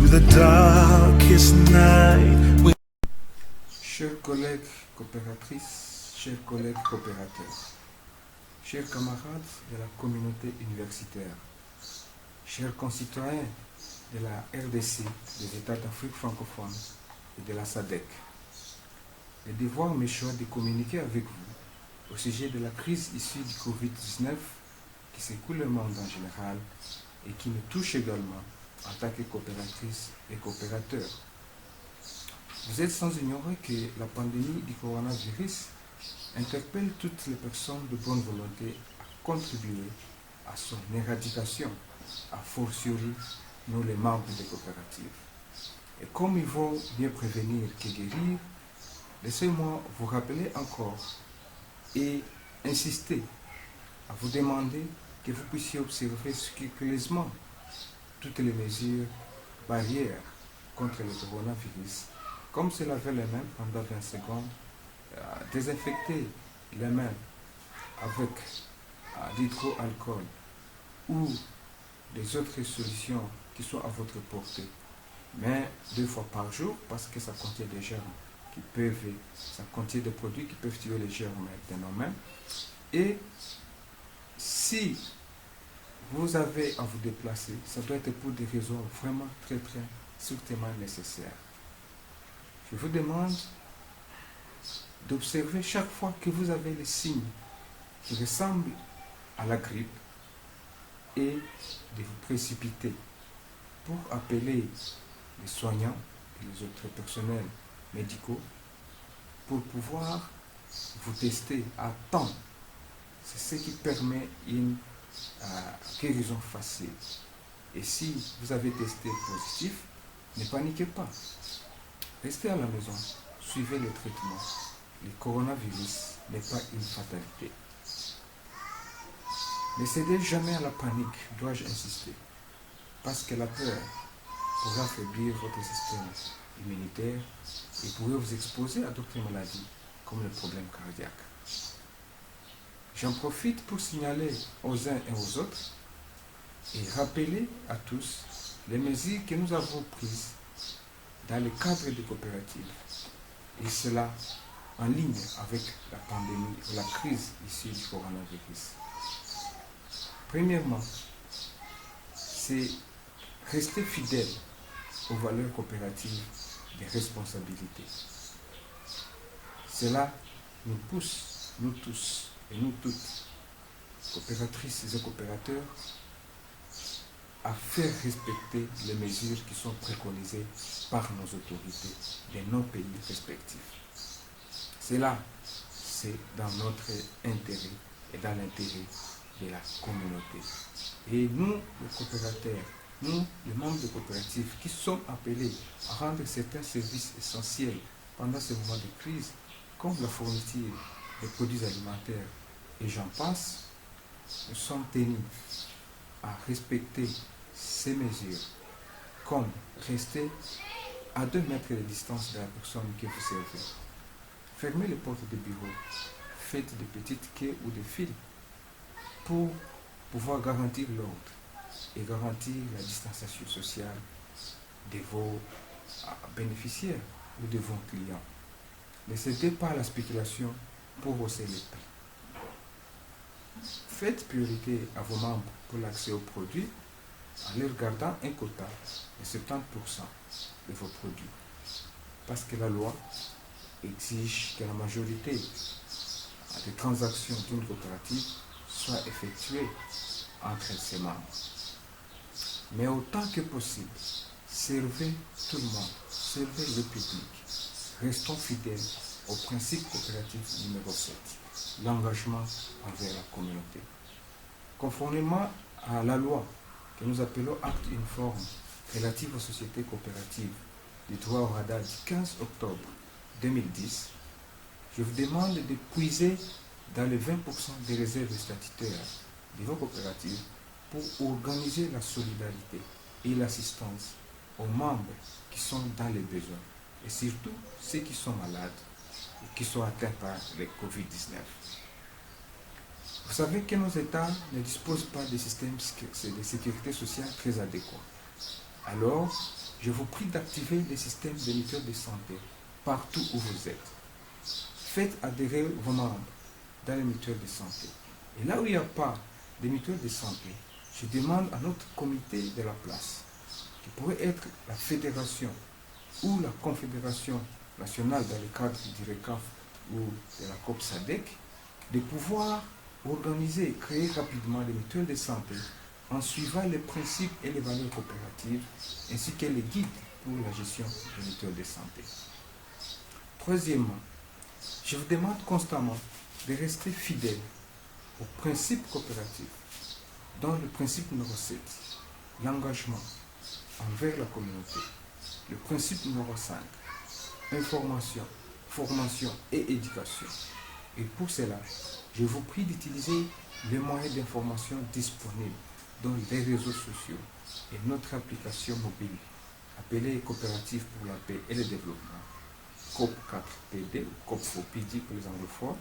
the darkest night. Chers collègues coopératrices, chers collègues coopérateurs, chers camarades de la communauté universitaire, chers concitoyens de la RDC, des États d'Afrique francophone et de la SADC, le devoir me choisit de communiquer avec vous au sujet de la crise issue du Covid-19 qui secoue le monde en général et qui nous touche également en tant que coopératrices et coopérateurs. Vous êtes sans ignorer que la pandémie du coronavirus interpelle toutes les personnes de bonne volonté à contribuer à son éradication, à fortiori nous les membres des coopératives. Et comme il vaut mieux prévenir que guérir, laissez-moi vous rappeler encore et insister à vous demander que vous puissiez observer scrupuleusement toutes les mesures barrières contre le coronavirus, comme se laver les mains pendant 20 secondes, désinfecter les mains avec l'hydroalcool ou des autres solutions qui sont à votre portée, mais 2 fois par jour parce que ça contient des germes ça contient des produits qui peuvent tuer les germes de nos mains. Et si vous avez à vous déplacer, ça doit être pour des raisons vraiment très strictement nécessaires. Je vous demande d'observer chaque fois que vous avez les signes qui ressemblent à la grippe et de vous précipiter pour appeler les soignants et les autres personnels médicaux pour pouvoir vous tester à temps. C'est ce qui permet une guérison facile. Et si vous avez testé positif, ne paniquez pas. Restez à la maison, suivez le traitement. Le coronavirus n'est pas une fatalité. Ne cédez jamais à la panique, dois-je insister, parce que la peur pourra affaiblir votre système immunitaire et pourrait vous exposer à d'autres maladies comme le problème cardiaque. J'en profite pour signaler aux uns et aux autres et rappeler à tous les mesures que nous avons prises dans le cadre des coopératives, et cela en ligne avec la pandémie ou la crise issue du coronavirus. Premièrement, c'est rester fidèle aux valeurs coopératives des responsabilités. Cela nous pousse, nous tous et nous toutes, coopératrices et coopérateurs, à faire respecter les mesures qui sont préconisées par nos autorités de nos pays respectifs. Cela, c'est dans notre intérêt et dans l'intérêt de la communauté. Et nous, les coopérateurs, nous, les membres de coopératives qui sommes appelés à rendre certains services essentiels pendant ce moment de crise, comme la fourniture des produits alimentaires et j'en passe, nous sommes tenus à respecter ces mesures, comme rester à 2 mètres de distance de la personne que vous servez. Fermez les portes des bureaux, faites des petites queues ou des files pour pouvoir garantir l'ordre et garantir la distanciation sociale de vos bénéficiaires ou de vos clients. Ne cédez pas à la spéculation pour hausser les prix. Faites priorité à vos membres pour l'accès aux produits en leur gardant un quota de 70% de vos produits. Parce que la loi exige que la majorité des transactions d'une coopérative soit effectuée entre ses membres. Mais autant que possible, servez tout le monde, servez le public. Restons fidèles au principe coopératif numéro 7, l'engagement envers la communauté. Conformément à la loi que nous appelons Acte uniforme relative aux sociétés coopératives du droit au radar du 15 octobre 2010, je vous demande de puiser dans les 20% des réserves statutaires de vos coopératives pour organiser la solidarité et l'assistance aux membres qui sont dans les besoins et surtout ceux qui sont malades et qui sont atteints par le Covid-19. Vous savez que nos États ne disposent pas de systèmes de sécurité sociale très adéquats. Alors, je vous prie d'activer les systèmes des mutuelles de santé partout où vous êtes. Faites adhérer vos membres dans les mutuelles de santé. Et là où il n'y a pas de mutuelles de santé, je demande à notre comité de la place, qui pourrait être la fédération ou la confédération nationale dans le cadre du RECAF ou de la COP SADEC, de pouvoir organiser et créer rapidement des mutuelles de santé en suivant les principes et les valeurs coopératives ainsi que les guides pour la gestion des mutuelles de santé. Troisièmement, je vous demande constamment de rester fidèle aux principes coopératifs, dont le principe numéro 7, l'engagement envers la communauté. Le principe numéro 5, information, formation et éducation. Et pour cela, je vous prie d'utiliser les moyens d'information disponibles dans les réseaux sociaux et notre application mobile appelée Coopérative pour la paix et le développement, COP4PD ou COP4PD pour les anglophones,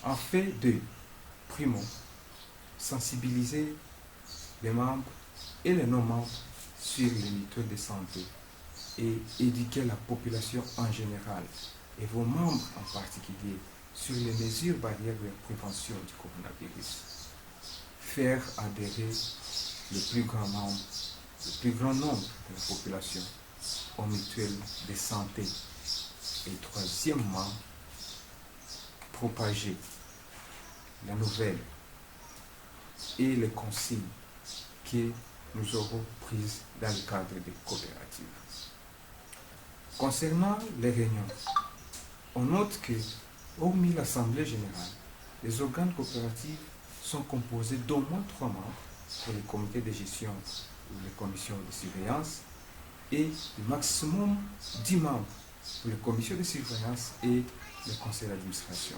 afin de, primo, sensibiliser les membres et les non-membres sur les mutuelles de santé et éduquer la population en général et vos membres en particulier sur les mesures barrières de prévention du coronavirus. Faire adhérer le plus grand nombre de la population aux mutuelles de santé. Et troisièmement, propager la nouvelle et les consignes que nous aurons prises dans le cadre des coopératives. Concernant les réunions, on note que, hormis l'Assemblée générale, les organes coopératifs sont composés d'au moins 3 membres pour les comités de gestion ou les commissions de surveillance et du maximum 10 membres pour les commissions de surveillance et le conseil d'administration.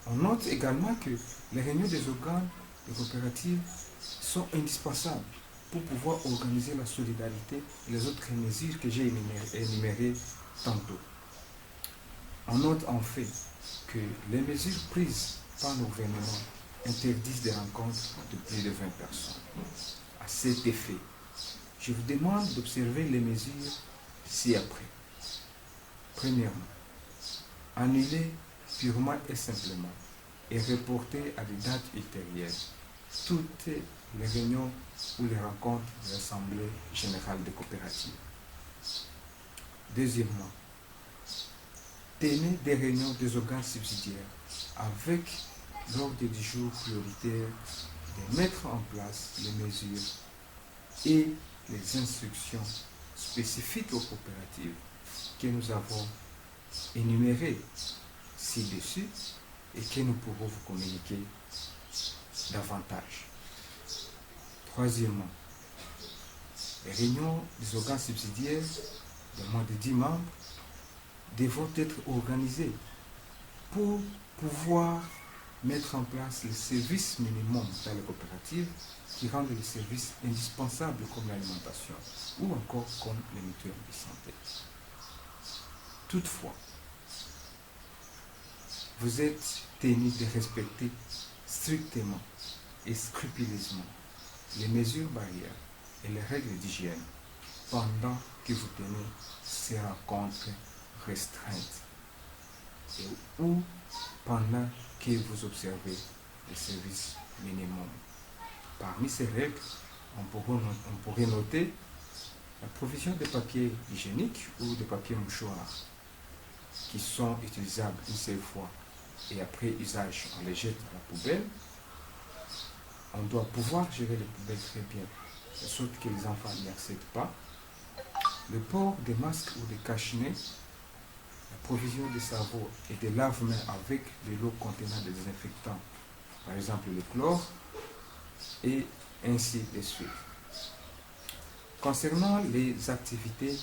On note également que les réunions des organes de coopératives sont indispensables pour pouvoir organiser la solidarité et les autres mesures que j'ai énumérées tantôt. On note en fait que les mesures prises par nos gouvernements interdisent des rencontres de plus de 20 personnes. À cet effet, je vous demande d'observer les mesures ci-après. Premièrement, annuler purement et simplement et reporter à des dates ultérieures toutes les réunions ou les rencontres de l'Assemblée générale des coopératives. Deuxièmement, tenez des réunions des organes subsidiaires avec l'ordre du jour prioritaire de mettre en place les mesures et les instructions spécifiques aux coopératives que nous avons énumérées ci-dessus et que nous pourrons vous communiquer davantage. Troisièmement, les réunions des organes subsidiaires de moins de 10 membres devront être organisées pour pouvoir mettre en place les services minimums dans les coopératives qui rendent les services indispensables comme l'alimentation ou encore comme les mutuelles de santé. Toutefois, vous êtes tenus de respecter strictement et scrupuleusement les mesures barrières et les règles d'hygiène pendant que vous tenez ces rencontres restreintes et ou pendant que vous observez les services minimums. Parmi ces règles, on pourrait noter la provision de papier hygiénique ou de papier mouchoir qui sont utilisables une seule fois et après usage, on les jette à la poubelle. On doit pouvoir gérer les poubelles très bien, de sorte que les enfants n'y accèdent pas. Le port des masques ou des cache-nez, la provision de savon et de lave-mains avec de l'eau contenant des désinfectants, par exemple le chlore, et ainsi de suite. Concernant les activités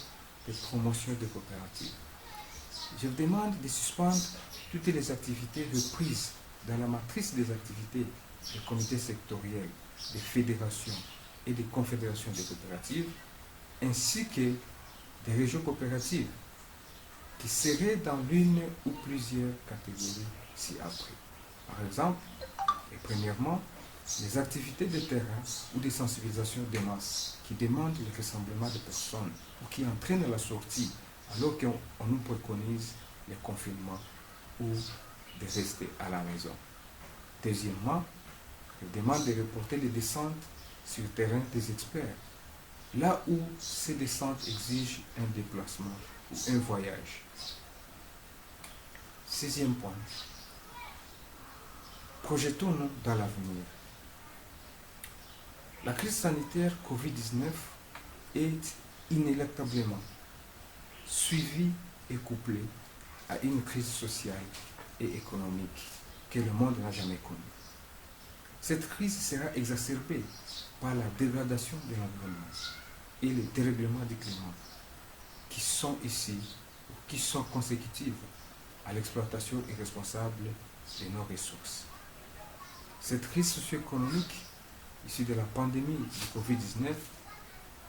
de promotion de coopératives, je vous demande de suspendre toutes les activités reprises dans la matrice des activités des comités sectoriels, des fédérations et des confédérations de coopératives, ainsi que des régions coopératives qui seraient dans l'une ou plusieurs catégories ci-après. Par exemple, et premièrement, les activités de terrain ou des sensibilisations de masse qui demandent le rassemblement de personnes ou qui entraînent la sortie alors qu'on nous préconise le confinement ou de rester à la maison. Deuxièmement, elle demande de reporter les descentes sur le terrain des experts, là où ces descentes exigent un déplacement ou un voyage. Sixième point, projetons-nous dans l'avenir. La crise sanitaire Covid-19 est inéluctablement suivie et couplée à une crise sociale et économique que le monde n'a jamais connue. Cette crise sera exacerbée par la dégradation de l'environnement et le dérèglement du climat qui sont ici, qui sont consécutives à l'exploitation irresponsable de nos ressources. Cette crise socio-économique issue de la pandémie du Covid-19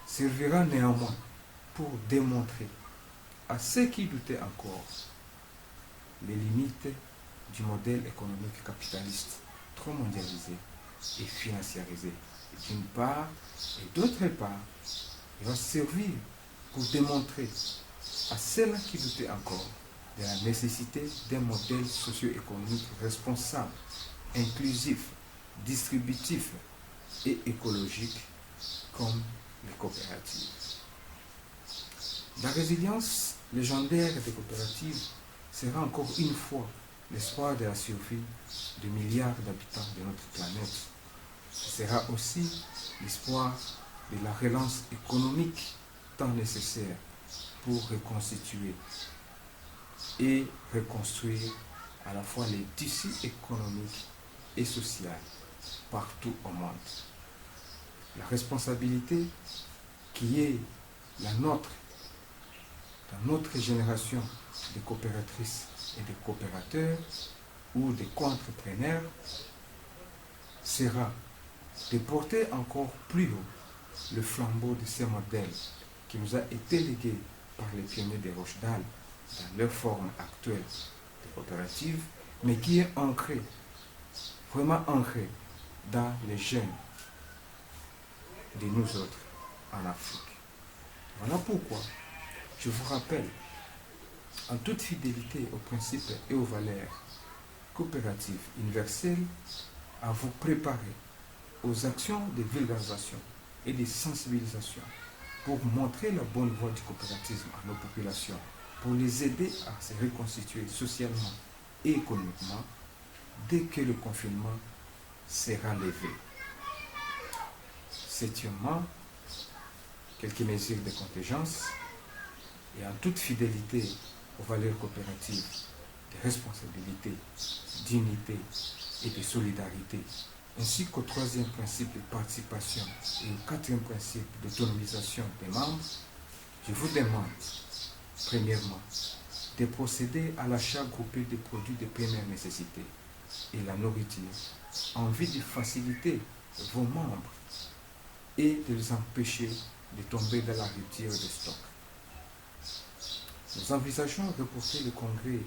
servira néanmoins pour démontrer à ceux qui doutaient encore les limites du modèle économique capitaliste trop mondialisé et financiarisé d'une part, et d'autre part, il va servir pour démontrer à ceux-là qui doutaient encore de la nécessité d'un modèle socio-économique responsable, inclusif, distributif et écologique comme les coopératives. La résilience légendaire des coopératives sera encore une fois l'espoir de la survie de milliards d'habitants de notre planète. Ce sera aussi l'espoir de la relance économique tant nécessaire pour reconstituer et reconstruire à la fois les tissus économiques et sociaux partout au monde. La responsabilité qui est la nôtre, dans notre génération de coopératrices et de coopérateurs ou de co-entrepreneurs, sera de porter encore plus haut le flambeau de ce modèle qui nous a été légué par les pionniers des Rochdale dans leur forme actuelle de coopérative, mais qui est ancré, vraiment ancré dans les gènes de nous autres en Afrique. Voilà pourquoi je vous rappelle, en toute fidélité aux principes et aux valeurs coopératives universelles, à vous préparer aux actions de vulgarisation et de sensibilisation pour montrer la bonne voie du coopérativisme à nos populations, pour les aider à se reconstituer socialement et économiquement dès que le confinement sera levé. Septièmement, quelques mesures de contingence et en toute fidélité aux valeurs coopératives de responsabilité, d'unité et de solidarité, ainsi qu'au troisième principe de participation et au quatrième principe d'autonomisation des membres, je vous demande, premièrement, de procéder à l'achat groupé des produits de première nécessité et la nourriture en vue de faciliter vos membres et de les empêcher de tomber dans la rupture de stock. Nous envisageons de reporter le congrès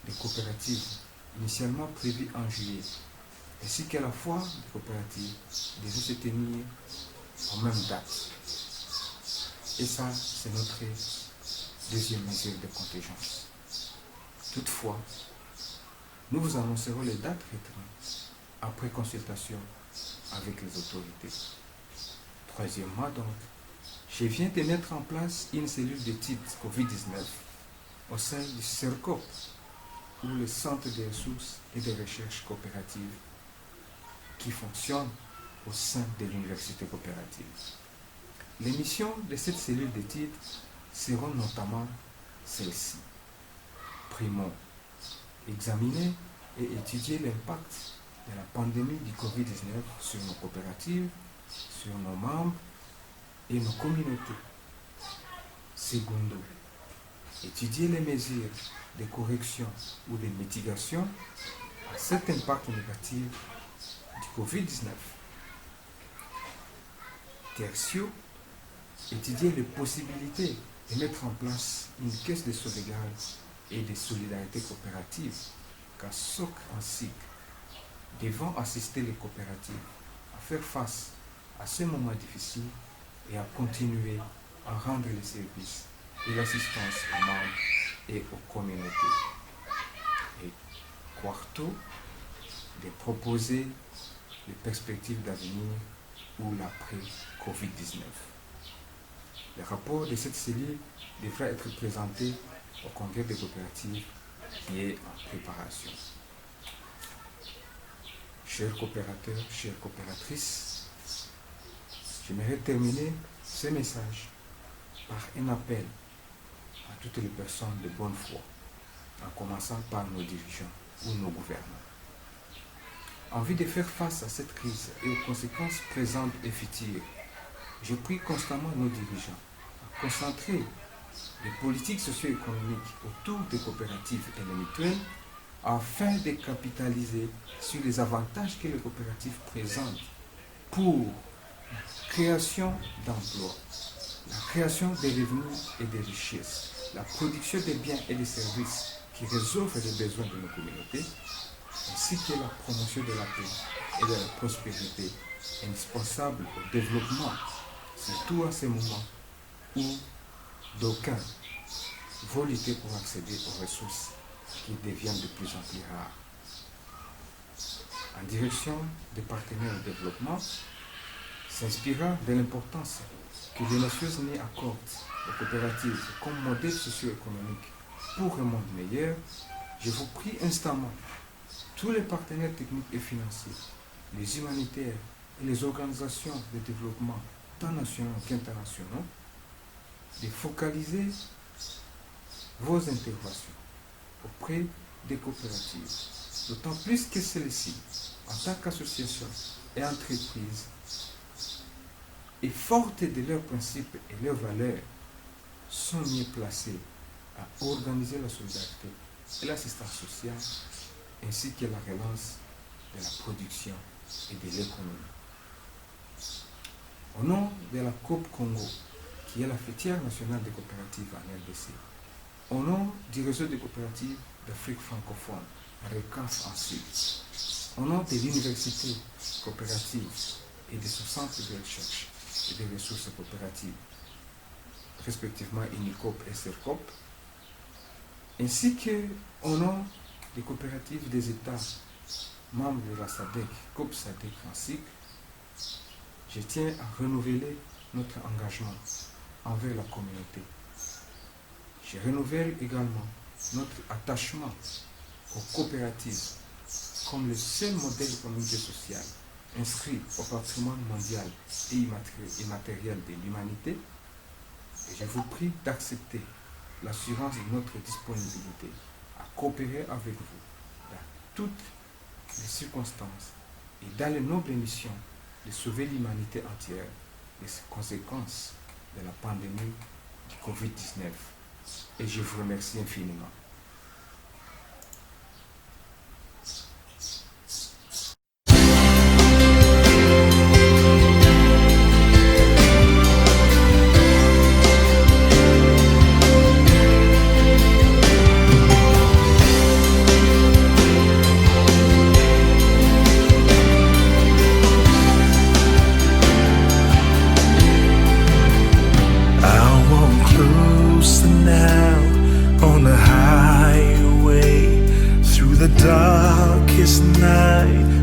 des coopératives initialement prévu en juillet, ainsi qu'à la foire des coopératives devait se tenir en même date. Et ça, c'est notre deuxième mesure de contingence. Toutefois, nous vous annoncerons les dates restantes après consultation avec les autorités. Troisièmement, donc, je viens de mettre en place une cellule d'études COVID-19 au sein du CERCOP, ou le Centre de ressources et de recherche coopératives, qui fonctionne au sein de l'université coopérative. Les missions de cette cellule d'études seront notamment celles-ci. Primo, examiner et étudier l'impact de la pandémie du COVID-19 sur nos coopératives, sur nos membres et nos communautés. Secondo, étudier les mesures de correction ou de mitigation à cet impact négatif du COVID-19. Tertio, étudier les possibilités de mettre en place une caisse de sauvegarde et de solidarité coopérative, car SOC en SIC devant assister les coopératives faire face à ce moment difficile et à continuer à rendre les services et l'assistance aux membres et aux communautés. Et quarto, de proposer les perspectives d'avenir ou l'après-Covid-19. Le rapport de cette cellule devra être présenté au congrès des coopératives qui est en préparation. Chers coopérateurs, chères coopératrices, j'aimerais terminer ce message par un appel à toutes les personnes de bonne foi, en commençant par nos dirigeants ou nos gouvernants. En vue de faire face à cette crise et aux conséquences présentes et futures, je prie constamment nos dirigeants à concentrer les politiques socio-économiques autour des coopératives et les mutuelles afin de capitaliser sur les avantages que les coopératives présentent pour la création d'emplois, la création des revenus et des richesses, la production des biens et des services qui résolvent les besoins de nos communautés, ainsi que la promotion de la paix et de la prospérité indispensable au développement, surtout à ces moments où d'aucuns vont lutter pour accéder aux ressources qui deviennent de plus en plus rares. En direction des partenaires au développement, s'inspirant de l'importance que les Nations Unies accordent aux coopératives comme modèle socio-économique pour un monde meilleur, je vous prie instamment, tous les partenaires techniques et financiers, les humanitaires et les organisations de développement tant nationaux qu'internationaux, de focaliser vos interventions auprès des coopératives, d'autant plus que celles-ci, en tant qu'associations et entreprises, et fortes de leurs principes et leurs valeurs, sont mieux placées à organiser la solidarité et l'assistance sociale, ainsi que la relance de la production et de l'économie. Au nom de la COP Congo, qui est la fêtière nationale des coopératives en RDC, au nom du réseau des coopératives d'Afrique francophone, RECAF en Sud, au nom de l'université coopérative et de son centre de recherche et des ressources coopératives, respectivement UNICOP et CERCOP, ainsi qu'au nom des coopératives des États membres de la SADC, COP SADC en cycle, je tiens à renouveler notre engagement envers la communauté. Je renouvelle également notre attachement aux coopératives comme le seul modèle économique et social inscrit au patrimoine mondial et immatériel de l'humanité. Et je vous prie d'accepter l'assurance de notre disponibilité à coopérer avec vous dans toutes les circonstances et dans les nobles missions de sauver l'humanité entière des conséquences de la pandémie du Covid-19. Et je vous remercie infiniment. Darkest night